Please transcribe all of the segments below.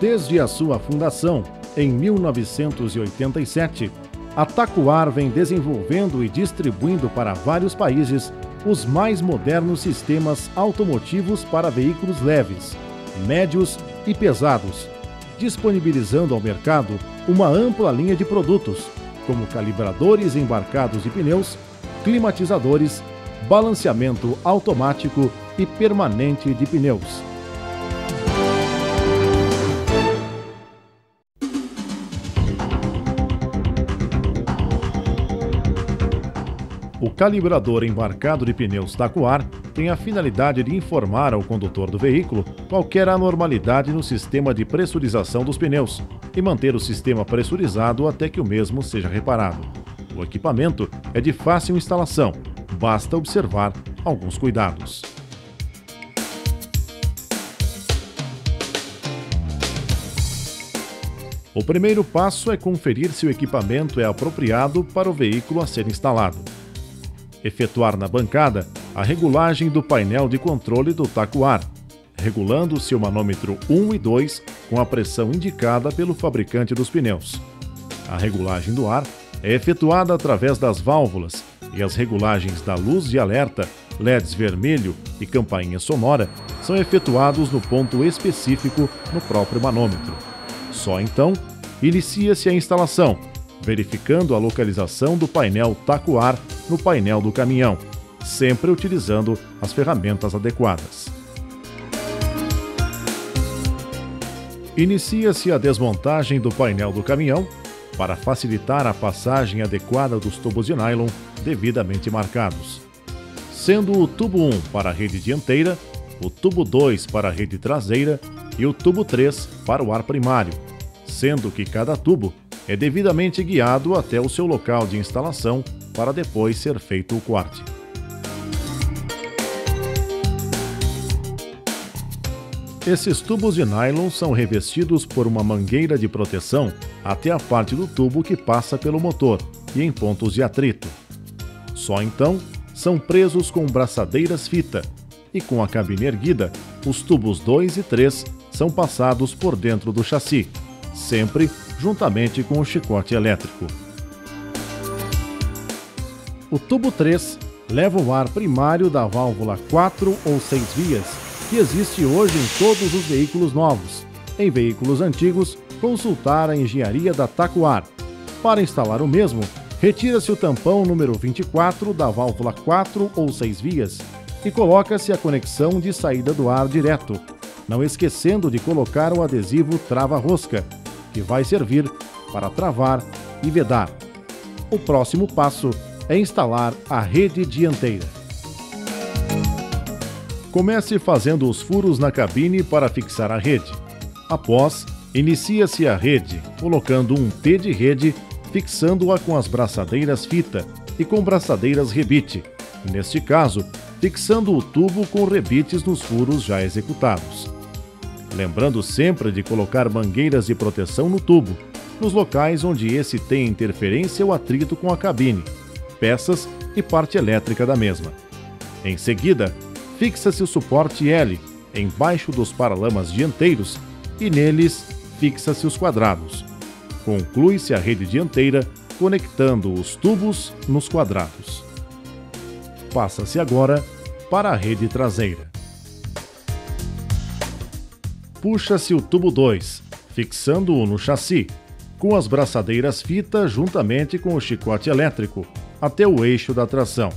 Desde a sua fundação, em 1987, a TACUAR vem desenvolvendo e distribuindo para vários países os mais modernos sistemas automotivos para veículos leves, médios e pesados, disponibilizando ao mercado uma ampla linha de produtos, como calibradores embarcados de pneus, climatizadores, balanceamento automático e permanente de pneus. O calibrador embarcado de pneus TACUAR tem a finalidade de informar ao condutor do veículo qualquer anormalidade no sistema de pressurização dos pneus e manter o sistema pressurizado até que o mesmo seja reparado. O equipamento é de fácil instalação, basta observar alguns cuidados. O primeiro passo é conferir se o equipamento é apropriado para o veículo a ser instalado. Efetuar na bancada a regulagem do painel de controle do TACUAR, regulando-se o manômetro 1 e 2 com a pressão indicada pelo fabricante dos pneus. A regulagem do ar é efetuada através das válvulas e as regulagens da luz de alerta, LEDs vermelho e campainha sonora são efetuados no ponto específico no próprio manômetro. Só então, inicia-se a instalação, verificando a localização do painel TACUAR no painel do caminhão, sempre utilizando as ferramentas adequadas. Inicia-se a desmontagem do painel do caminhão para facilitar a passagem adequada dos tubos de nylon devidamente marcados, sendo o tubo 1 para a rede dianteira, o tubo 2 para a rede traseira e o tubo 3 para o ar primário, sendo que cada tubo é devidamente guiado até o seu local de instalação para depois ser feito o corte. Esses tubos de nylon são revestidos por uma mangueira de proteção até a parte do tubo que passa pelo motor e em pontos de atrito. Só então são presos com braçadeiras fita e com a cabine erguida, os tubos 2 e 3 são passados por dentro do chassi, sempre juntamente com o chicote elétrico. O tubo 3 leva o ar primário da válvula 4 ou 6 vias, que existe hoje em todos os veículos novos. Em veículos antigos, consultar a engenharia da TACUAR. Para instalar o mesmo, retira-se o tampão número 24 da válvula 4 ou 6 vias e coloca-se a conexão de saída do ar direto, não esquecendo de colocar o adesivo trava-rosca, que vai servir para travar e vedar. O próximo passo é instalar a rede dianteira. Comece fazendo os furos na cabine para fixar a rede. Após, inicia-se a rede, colocando um T de rede, fixando-a com as braçadeiras fita e com braçadeiras rebite. Neste caso, fixando o tubo com rebites nos furos já executados. Lembrando sempre de colocar mangueiras de proteção no tubo, nos locais onde esse tem interferência ou atrito com a cabine, peças e parte elétrica da mesma. Em seguida, fixa-se o suporte L embaixo dos paralamas dianteiros e neles fixa-se os quadrados. Conclui-se a rede dianteira conectando os tubos nos quadrados. Passa-se agora para a rede traseira. Puxa-se o tubo 2, fixando-o no chassi, com as braçadeiras fita juntamente com o chicote elétrico, até o eixo da tração.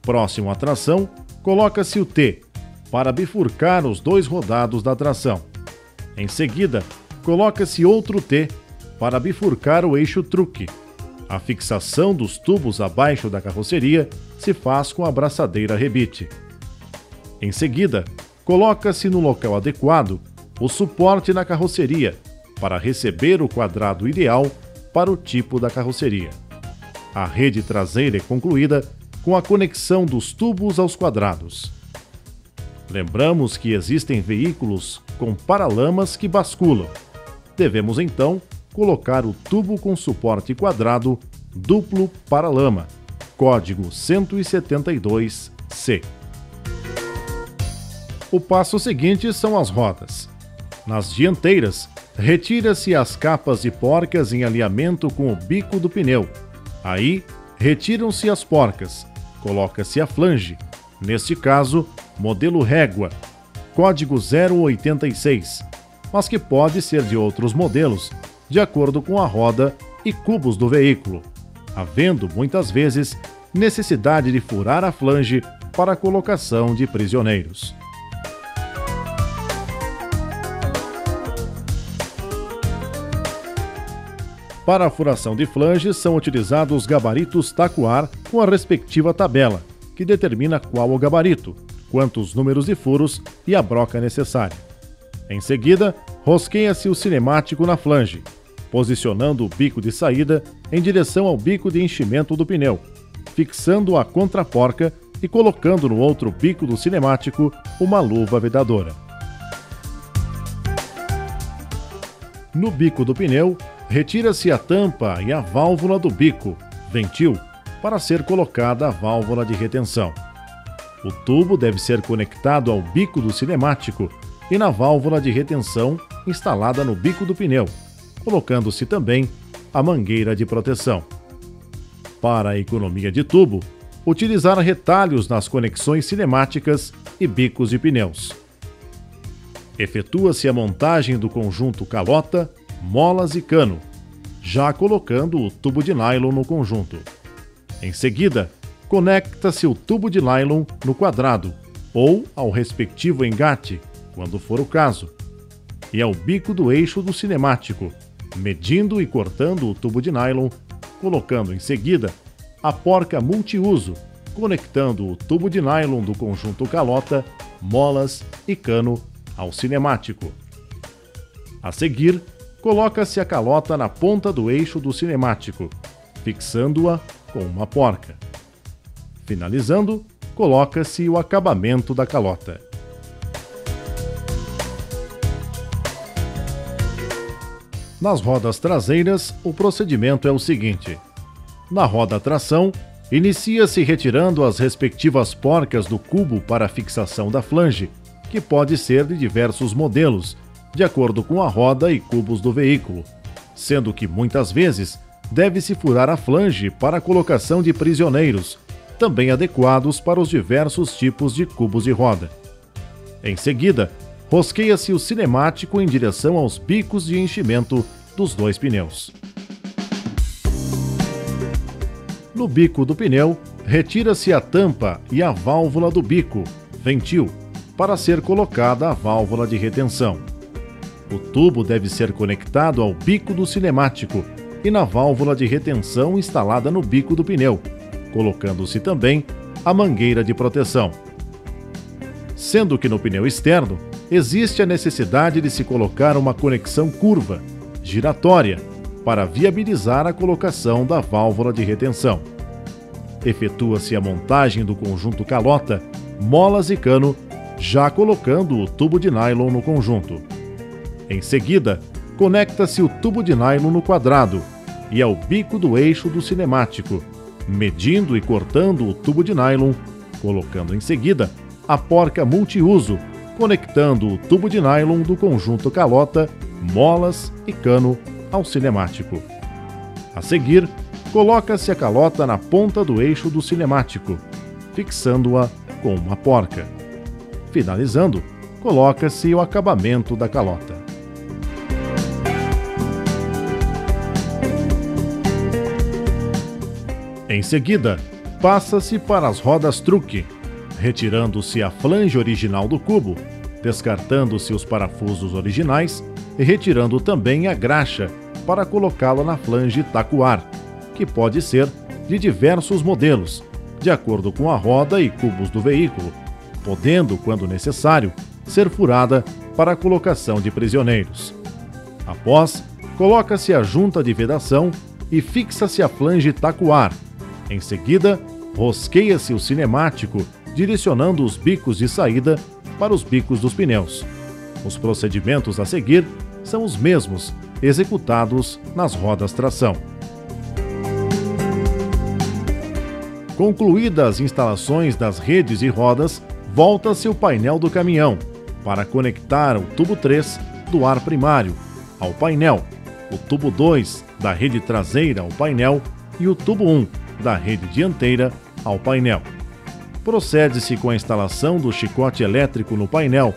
Próximo à tração, coloca-se o T, para bifurcar os dois rodados da tração. Em seguida, coloca-se outro T, para bifurcar o eixo truque. A fixação dos tubos abaixo da carroceria se faz com a braçadeira rebite. Em seguida, coloca-se no local adequado o suporte na carroceria para receber o quadrado ideal para o tipo da carroceria. A rede traseira é concluída com a conexão dos tubos aos quadrados. Lembramos que existem veículos com paralamas que basculam. Devemos então colocar o tubo com suporte quadrado duplo paralama, código 172C. O passo seguinte são as rodas. Nas dianteiras, retira-se as capas de porcas em alinhamento com o bico do pneu. Aí, retiram-se as porcas, coloca-se a flange, neste caso, modelo régua, código 086, mas que pode ser de outros modelos, de acordo com a roda e cubos do veículo, havendo, muitas vezes, necessidade de furar a flange para a colocação de prisioneiros. Para a furação de flanges são utilizados os gabaritos tacuar com a respectiva tabela, que determina qual o gabarito, quantos números de furos e a broca necessária. Em seguida, rosqueia-se o cinemático na flange, posicionando o bico de saída em direção ao bico de enchimento do pneu, fixando a contraporca e colocando no outro bico do cinemático uma luva vedadora. No bico do pneu, retira-se a tampa e a válvula do bico, ventil, para ser colocada a válvula de retenção. O tubo deve ser conectado ao bico do cinemático e na válvula de retenção instalada no bico do pneu, colocando-se também a mangueira de proteção. Para a economia de tubo, utilizar retalhos nas conexões cinemáticas e bicos de pneus. Efetua-se a montagem do conjunto calota, molas e cano, já colocando o tubo de nylon no conjunto. Em seguida, conecta-se o tubo de nylon no quadrado ou ao respectivo engate, quando for o caso, e ao bico do eixo do cinemático, medindo e cortando o tubo de nylon, colocando em seguida a porca multiuso, conectando o tubo de nylon do conjunto calota, molas e cano ao cinemático. A seguir, coloca-se a calota na ponta do eixo do cinemático, fixando-a com uma porca. Finalizando, coloca-se o acabamento da calota. Nas rodas traseiras, o procedimento é o seguinte: na roda tração, inicia-se retirando as respectivas porcas do cubo para a fixação da flange, que pode ser de diversos modelos, de acordo com a roda e cubos do veículo, sendo que muitas vezes deve-se furar a flange para a colocação de prisioneiros, também adequados para os diversos tipos de cubos de roda. Em seguida, rosqueia-se o cinemático em direção aos bicos de enchimento dos dois pneus. No bico do pneu, retira-se a tampa e a válvula do bico, ventil, para ser colocada a válvula de retenção. O tubo deve ser conectado ao bico do cinemático e na válvula de retenção instalada no bico do pneu, colocando-se também a mangueira de proteção. Sendo que no pneu externo existe a necessidade de se colocar uma conexão curva, giratória, para viabilizar a colocação da válvula de retenção. Efetua-se a montagem do conjunto calota, molas e cano, já colocando o tubo de nylon no conjunto. Em seguida, conecta-se o tubo de nylon no quadrado e ao bico do eixo do cinemático, medindo e cortando o tubo de nylon, colocando em seguida a porca multiuso, conectando o tubo de nylon do conjunto calota, molas e cano ao cinemático. A seguir, coloca-se a calota na ponta do eixo do cinemático, fixando-a com uma porca. Finalizando, coloca-se o acabamento da calota. Em seguida, passa-se para as rodas truque, retirando-se a flange original do cubo, descartando-se os parafusos originais e retirando também a graxa para colocá-la na flange tacuar, que pode ser de diversos modelos, de acordo com a roda e cubos do veículo, podendo, quando necessário, ser furada para a colocação de prisioneiros. Após, coloca-se a junta de vedação e fixa-se a flange tacuar. Em seguida, rosqueia-se o cinemático, direcionando os bicos de saída para os bicos dos pneus. Os procedimentos a seguir são os mesmos, executados nas rodas tração. Concluídas as instalações das redes e rodas, volta-se o painel do caminhão para conectar o tubo 3 do ar primário ao painel, o tubo 2 da rede traseira ao painel e o tubo 1 da rede dianteira ao painel. Procede-se com a instalação do chicote elétrico no painel,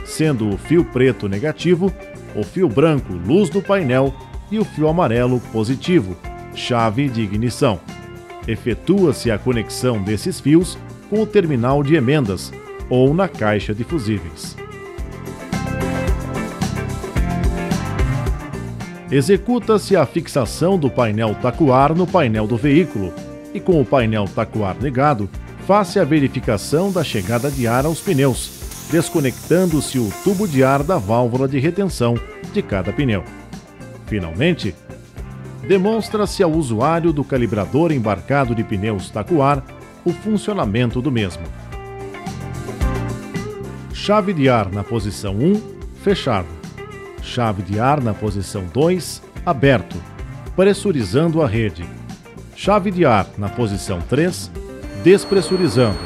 sendo o fio preto negativo, o fio branco luz do painel e o fio amarelo positivo, chave de ignição. Efetua-se a conexão desses fios com o terminal de emendas ou na caixa de fusíveis. Executa-se a fixação do painel tacuar no painel do veículo e, com o painel tacuar ligado, faz-se a verificação da chegada de ar aos pneus, desconectando-se o tubo de ar da válvula de retenção de cada pneu. Finalmente, demonstra-se ao usuário do calibrador embarcado de pneus tacuar o funcionamento do mesmo. Chave de ar na posição 1, fechado. Chave de ar na posição 2, aberto, pressurizando a rede. Chave de ar na posição 3, despressurizando.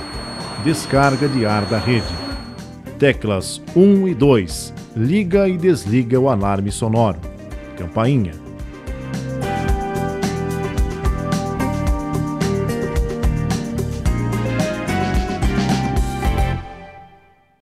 Descarga de ar da rede. Teclas 1 e 2, liga e desliga o alarme sonoro. Campainha.